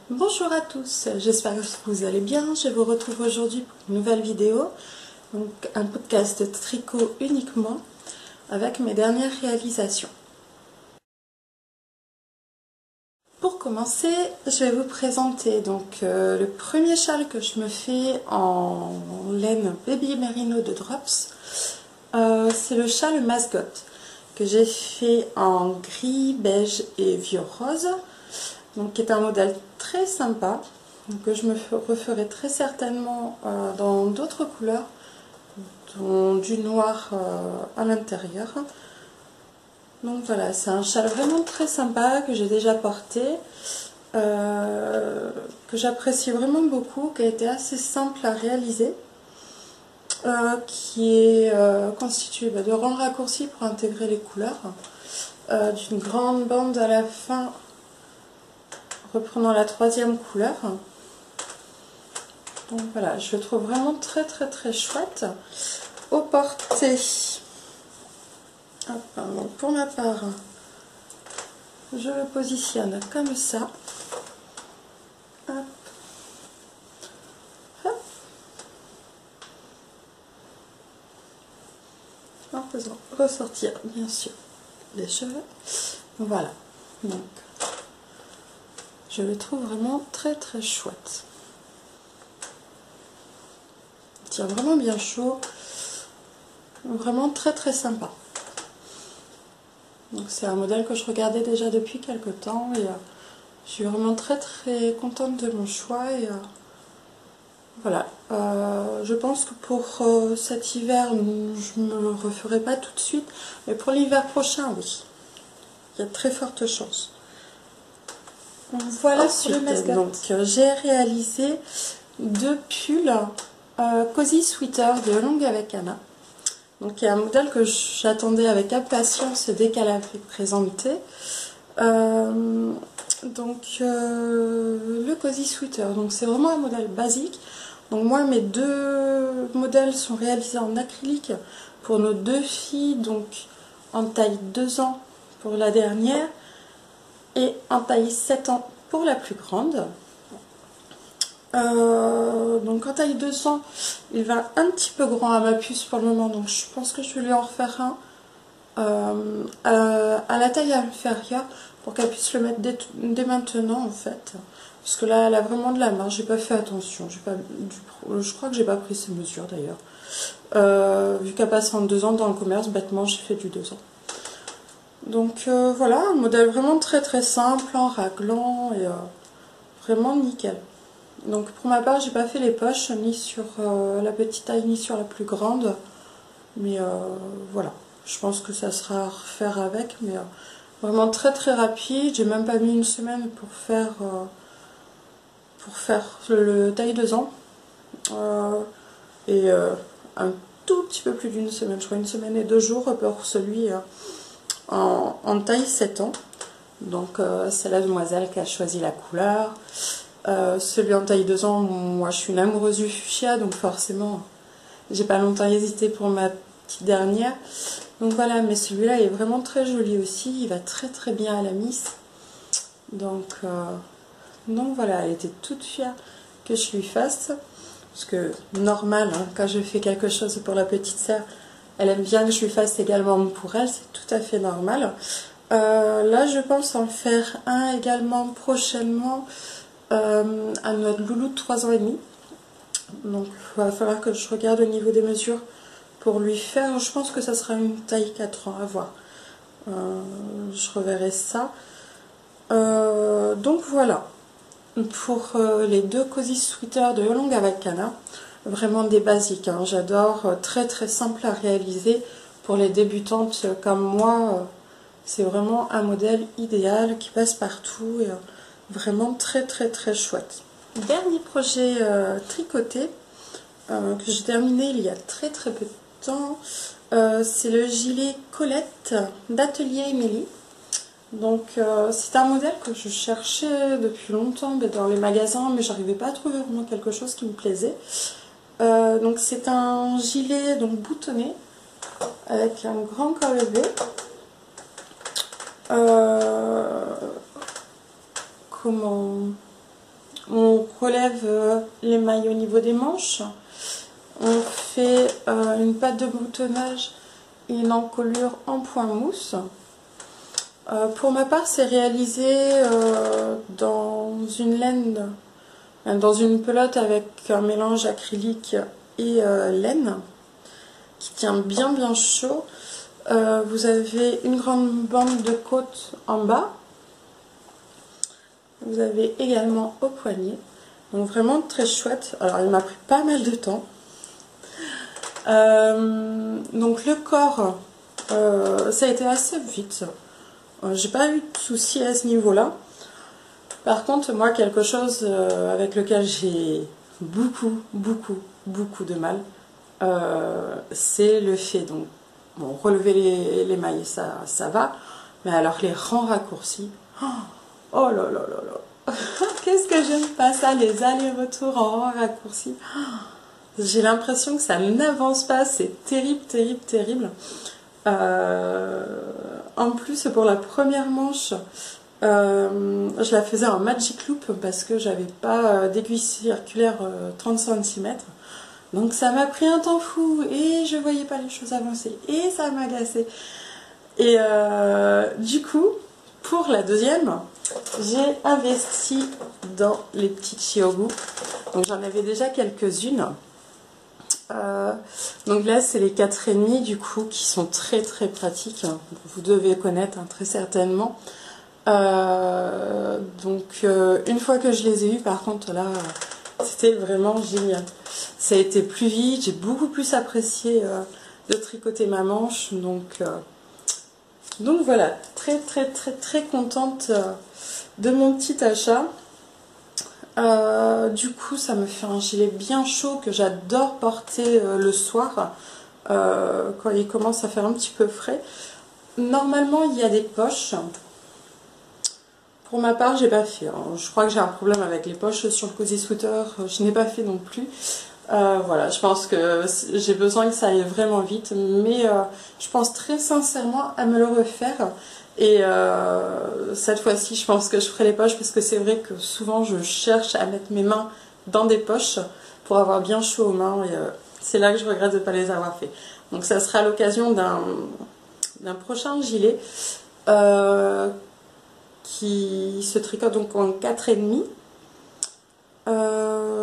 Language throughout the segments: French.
Bonjour à tous, j'espère que vous allez bien. Je vous retrouve aujourd'hui pour une nouvelle vidéo, donc un podcast de tricot uniquement avec mes dernières réalisations. Pour commencer, je vais vous présenter donc le premier châle que je me fais en laine Baby Merino de Drops. C'est le châle mascotte que j'ai fait en gris, beige et vieux rose. Donc, qui est un modèle très sympa, que je me referai très certainement dans d'autres couleurs, dont du noir à l'intérieur. Donc voilà, c'est un châle vraiment très sympa que j'ai déjà porté, que j'apprécie vraiment beaucoup, qui a été assez simple à réaliser, qui est constitué de rangs raccourcis pour intégrer les couleurs, d'une grande bande à la fin reprenant la troisième couleur. Donc voilà, je le trouve vraiment très chouette. Au porté, donc pour ma part, je le positionne comme ça. Hop. Hop. En faisant ressortir bien sûr les cheveux. Voilà, donc je le trouve vraiment très chouette. Il tient vraiment bien chaud, vraiment très sympa. Donc c'est un modèle que je regardais déjà depuis quelques temps et je suis vraiment très contente de mon choix et voilà. Je pense que pour cet hiver, je ne me le referai pas tout de suite, mais pour l'hiver prochain, oui. Il y a de très fortes chances. Voilà, sur le mascotte. Donc j'ai réalisé deux pulls Cozy Sweater de Longue avec Anna. Donc il y a un modèle que j'attendais avec impatience dès qu'elle avait présenté. Le Cozy Sweater, donc c'est vraiment un modèle basique. Donc moi mes deux modèles sont réalisés en acrylique pour nos deux filles, donc en taille 2 ans pour la dernière et en taille 7 ans pour la plus grande. Donc en taille 200, il va un petit peu grand à ma puce pour le moment, donc je pense que je vais lui en refaire un à la taille inférieure pour qu'elle puisse le mettre dès maintenant en fait, parce que là elle a vraiment de la marge. J'ai pas fait attention, je crois que j'ai pas pris ses mesures d'ailleurs, vu qu'elle passe en 2 ans dans le commerce, bêtement j'ai fait du 2 ans. Donc voilà, un modèle vraiment très simple en raglan et vraiment nickel. Donc pour ma part, j'ai pas fait les poches ni sur la petite taille ni sur la plus grande, mais voilà, je pense que ça sera à refaire avec, mais vraiment très rapide. J'ai même pas mis une semaine pour faire le taille 2 ans et un tout petit peu plus d'une semaine, je crois 1 semaine et 2 jours pour celui en taille 7 ans. Donc c'est la demoiselle qui a choisi la couleur. Celui en taille 2 ans, moi je suis une amoureuse du fuchsia, donc forcément j'ai pas longtemps hésité pour ma petite dernière. Donc voilà, mais celui-là est vraiment très joli aussi, il va très bien à la Miss. Donc voilà, elle était toute fière que je lui fasse, parce que normal, hein, quand je fais quelque chose pour la petite sœur, elle aime bien que je lui fasse également pour elle, c'est tout à fait normal. Là je pense en faire un également prochainement à notre loulou de 3 ans et demi. Donc il va falloir que je regarde au niveau des mesures pour lui faire. Je pense que ça sera une taille 4 ans, à voir. Je reverrai ça. Donc voilà. Pour les deux Cozy Sweater de Longue avec Anna. Vraiment des basiques, hein. J'adore, très simple à réaliser. Pour les débutantes comme moi, c'est vraiment un modèle idéal qui passe partout et vraiment très chouette. Dernier projet tricoté que j'ai terminé il y a très peu de temps, c'est le gilet Colette d'Atelier Émilie. Donc c'est un modèle que je cherchais depuis longtemps dans les magasins, mais j'arrivais pas à trouver vraiment quelque chose qui me plaisait. Donc c'est un gilet donc boutonné avec un grand col levé. Comment... relève les mailles au niveau des manches. On fait une patte de boutonnage et une encolure en point mousse. Pour ma part, c'est réalisé dans une laine, dans une pelote avec un mélange acrylique et laine qui tient bien chaud. Vous avez une grande bande de côte en bas. Vous avez également au poignet. Donc vraiment très chouette. Alors il m'a pris pas mal de temps. Donc le corps, ça a été assez vite. J'ai pas eu de soucis à ce niveau-là. Par contre, moi, quelque chose avec lequel j'ai beaucoup de mal, c'est le fait, donc, bon, relever les mailles, ça va, mais alors les rangs raccourcis, oh là là là là, qu'est-ce que j'aime pas ça, les allers-retours en rangs raccourcis. J'ai l'impression que ça n'avance pas, c'est terrible. En plus, pour la première manche, je la faisais en magic loop parce que j'avais pas d'aiguille circulaire 30 cm. Donc ça m'a pris un temps fou et je voyais pas les choses avancer et ça m'agaçait. Et du coup, pour la deuxième, j'ai investi dans les petites Chiogu. Donc j'en avais déjà quelques-unes. Donc là c'est les 4,5 du coup qui sont très pratiques, vous devez connaître très certainement. Donc une fois que je les ai eues, par contre là c'était vraiment génial, ça a été plus vite, j'ai beaucoup plus apprécié de tricoter ma manche, donc voilà, très contente de mon petit achat. Du coup ça me fait un gilet bien chaud que j'adore porter le soir quand il commence à faire un petit peu frais. Normalement il y a des poches. Pour ma part j'ai pas fait, je crois que j'ai un problème avec les poches sur le Cozy Sweater, je n'ai pas fait non plus. Voilà, je pense que j'ai besoin que ça aille vraiment vite, mais je pense très sincèrement à me le refaire. Et cette fois-ci, je pense que je ferai les poches parce que c'est vrai que souvent je cherche à mettre mes mains dans des poches pour avoir bien chaud aux mains et c'est là que je regrette de ne pas les avoir fait. Donc ça sera l'occasion d'un prochain gilet qui se tricote donc en 4,5.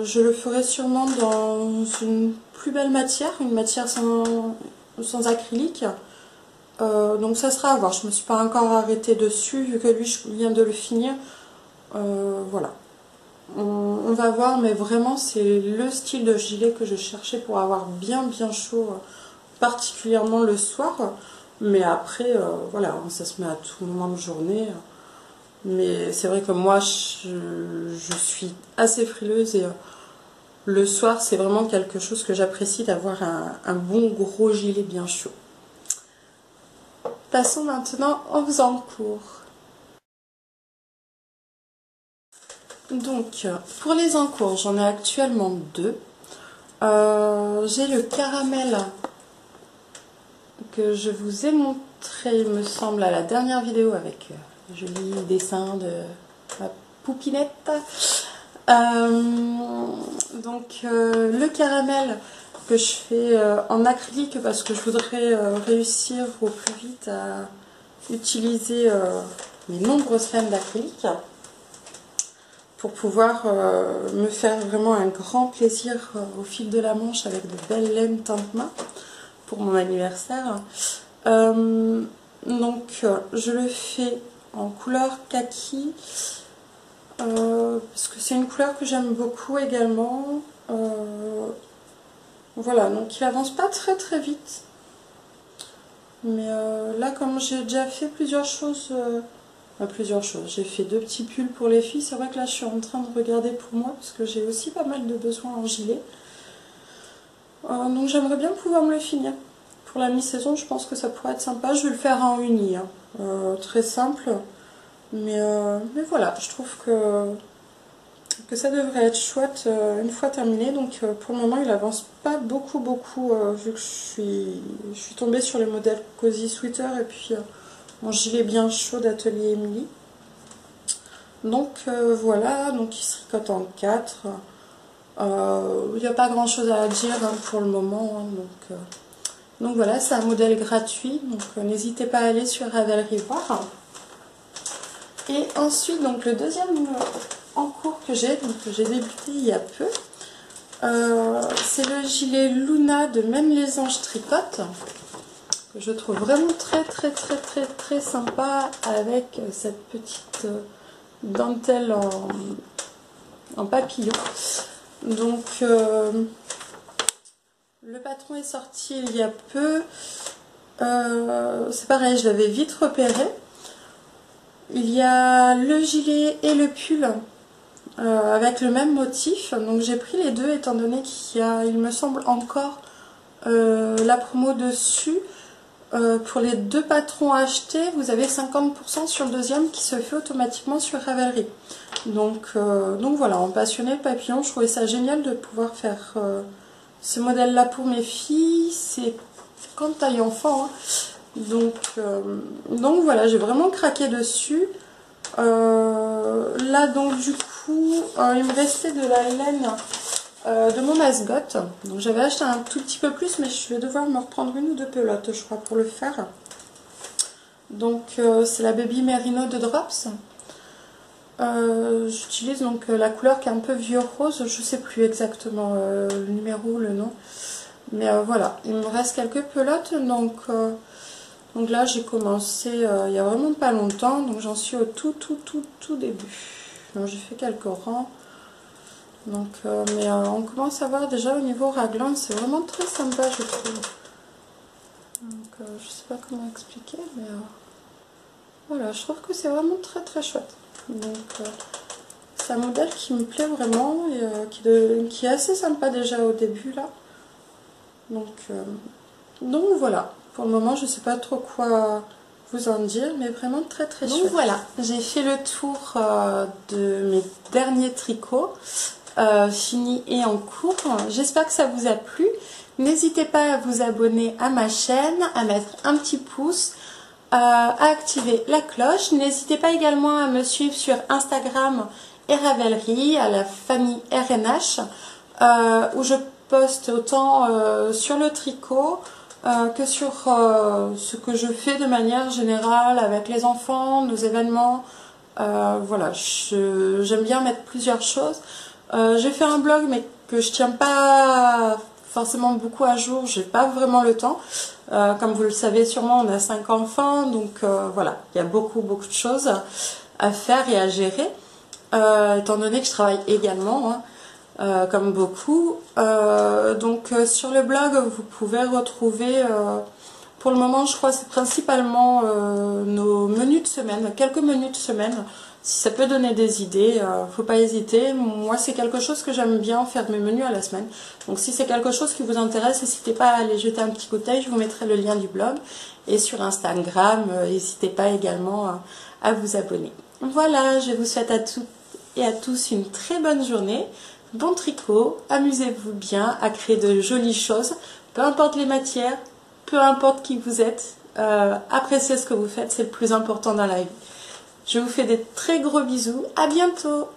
Je le ferai sûrement dans une plus belle matière, une matière sans acrylique. Donc ça sera à voir, je me suis pas encore arrêtée dessus vu que lui je viens de le finir. Voilà, on va voir, mais vraiment c'est le style de gilet que je cherchais pour avoir bien chaud, particulièrement le soir. Mais après voilà, ça se met à tout moment de journée. Mais c'est vrai que moi je suis assez frileuse et le soir c'est vraiment quelque chose que j'apprécie, d'avoir un bon gros gilet bien chaud. Passons maintenant aux encours. Donc, pour les encours, j'en ai actuellement deux. J'ai le caramel que je vous ai montré, il me semble, à la dernière vidéo avec le joli dessin de ma poupinette. Donc, le caramel que je fais en acrylique parce que je voudrais réussir au plus vite à utiliser mes nombreuses laines d'acrylique pour pouvoir me faire vraiment un grand plaisir au fil de la manche avec de belles laines teinte main pour mon anniversaire. Donc je le fais en couleur kaki parce que c'est une couleur que j'aime beaucoup également. Voilà, donc il avance pas très vite. Mais là, comme j'ai déjà fait plusieurs choses, j'ai fait 2 petits pulls pour les filles. C'est vrai que là, je suis en train de regarder pour moi parce que j'ai aussi pas mal de besoins en gilet. Donc j'aimerais bien pouvoir me le finir. Pour la mi-saison, je pense que ça pourrait être sympa. Je vais le faire en uni, hein. Très simple. Mais voilà, je trouve que ça devrait être chouette une fois terminé. Donc pour le moment il avance pas beaucoup vu que je suis tombée sur les modèles Cozy Sweater et puis mon gilet bien chaud d'Atelier Emily. Donc voilà, donc il se tricote en 4. Il n'y a pas grand chose à dire hein, pour le moment. Hein, donc voilà, c'est un modèle gratuit. Donc n'hésitez pas à aller sur Ravelry voir. Et ensuite, donc le deuxième en cours que j'ai débuté il y a peu, c'est le gilet Luna de Même les anges tricotent, que je trouve vraiment très sympa avec cette petite dentelle en papillon. Donc le patron est sorti il y a peu. C'est pareil, je l'avais vite repéré. Il y a le gilet et le pull avec le même motif. Donc j'ai pris les deux étant donné qu'il y a, il me semble, encore la promo dessus. Pour les deux patrons achetés, vous avez 50% sur le deuxième qui se fait automatiquement sur Ravelry. Donc voilà, en passionné papillon, je trouvais ça génial de pouvoir faire ce modèle-là pour mes filles. C'est quand taille enfant. Hein. Donc voilà, j'ai vraiment craqué dessus. Là donc du coup, il me restait de la laine de mon mascotte. Donc j'avais acheté un tout petit peu plus, mais je vais devoir me reprendre une ou deux pelotes, je crois, pour le faire. Donc c'est la Baby Merino de Drops. J'utilise donc la couleur qui est un peu vieux rose, je sais plus exactement le numéro, le nom. Mais voilà, il me reste quelques pelotes, donc là j'ai commencé il y a vraiment pas longtemps, donc j'en suis au tout début. Donc j'ai fait quelques rangs. Donc, mais on commence à voir déjà au niveau raglan, c'est vraiment très sympa je trouve. Donc je sais pas comment expliquer, mais voilà, je trouve que c'est vraiment très chouette. Donc c'est un modèle qui me plaît vraiment et qui est assez sympa déjà au début là. Donc voilà, pour le moment je sais pas trop quoi vous en dire, mais vraiment très chouette. Donc voilà, j'ai fait le tour de mes derniers tricots. Fini et en cours. J'espère que ça vous a plu. N'hésitez pas à vous abonner à ma chaîne, à mettre un petit pouce, à activer la cloche. N'hésitez pas également à me suivre sur Instagram et Ravelry, à la famille RNH, où je poste autant sur le tricot que sur ce que je fais de manière générale avec les enfants, nos événements. Voilà, j'aime bien mettre plusieurs choses. J'ai fait un blog mais que je tiens pas forcément beaucoup à jour, j'ai pas vraiment le temps. Comme vous le savez sûrement, on a 5 enfants, donc voilà, il y a beaucoup de choses à faire et à gérer, étant donné que je travaille également, hein, comme beaucoup. Donc sur le blog, vous pouvez retrouver, pour le moment je crois c'est principalement nos menus de semaine, quelques menus de semaine. Si ça peut donner des idées, faut pas hésiter. Moi, c'est quelque chose que j'aime bien faire mes menus à la semaine. Donc, si c'est quelque chose qui vous intéresse, n'hésitez pas à aller jeter un petit coup d'œil. Je vous mettrai le lien du blog. Et sur Instagram, n'hésitez pas également à vous abonner. Voilà, je vous souhaite à toutes et à tous une très bonne journée. Bon tricot, amusez-vous bien à créer de jolies choses. Peu importe les matières, peu importe qui vous êtes. Appréciez ce que vous faites, c'est le plus important dans la vie. Je vous fais des très gros bisous. À bientôt!